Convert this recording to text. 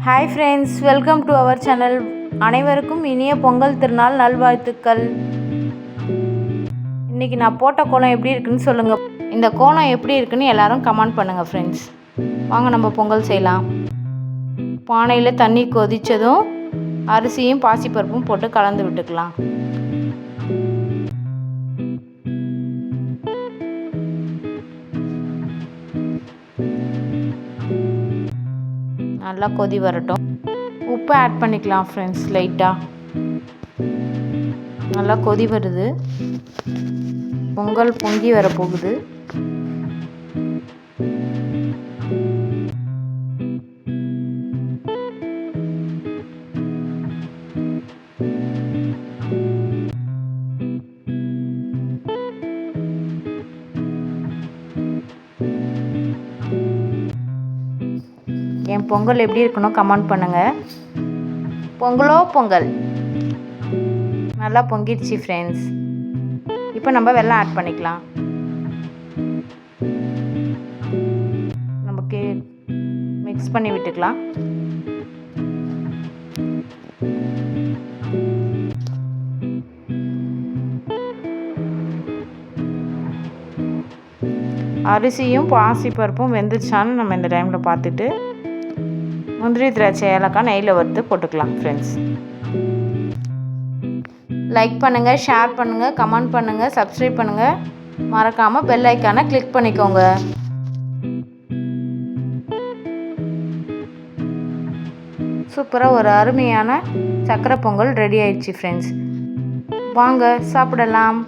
Hi friends, welcome to our channel. அனைவருக்கும் இனிய பொங்கல் திருநாள் நல்வாழ்த்துக்கள். இன்றைக்கி நான் போட்ட கோலம் எப்படி இருக்குன்னு சொல்லுங்கள். இந்த கோலம் எப்படி இருக்குன்னு எல்லாரும் கமெண்ட் பண்ணுங்கள் ஃப்ரெண்ட்ஸ். வாங்க நம்ம பொங்கல் செய்யலாம். பானையில் தண்ணி கொதித்ததும் அரிசியும் பாசிப்பருப்பும் போட்டு கலந்து விட்டுக்கலாம். நல்லா கொதி வரட்டும். உப்பு ஆட் பண்ணிக்கலாம் ஃப்ரெண்ட்ஸ். லைட்டாக நல்லா கொதி வருது. பொங்கல் பொங்கி வரப்போகுது. என் பொங்கல் எப்படி இருக்கணும் கமெண்ட் பண்ணுங்கள். பொங்கலோ பொங்கல் நல்லா பொங்கிடுச்சு ஃப்ரெண்ட்ஸ். இப்போ நம்ம வெல்லம் ஆட் பண்ணிக்கலாம். நமக்கு மிக்ஸ் பண்ணி விட்டுக்கலாம். அரிசியும் பாசிப்பருப்பும் வெந்துச்சான்னு நம்ம இந்த டைமில் பார்த்துட்டு முந்திரி திராட்சை ஏலக்காய் நெய்யில் வறுத்து போட்டுக்கலாம் ஃப்ரெண்ட்ஸ். லைக் பண்ணுங்கள், ஷேர் பண்ணுங்கள், கமெண்ட் பண்ணுங்கள், சப்ஸ்கிரைப் பண்ணுங்கள். மறக்காமல் பெல் ஐக்கானை கிளிக் பண்ணிக்கோங்க. சூப்பராக ஒரு அருமையான சக்கரை பொங்கல் ரெடி ஆயிடுச்சு ஃப்ரெண்ட்ஸ். வாங்க சாப்பிடலாம்.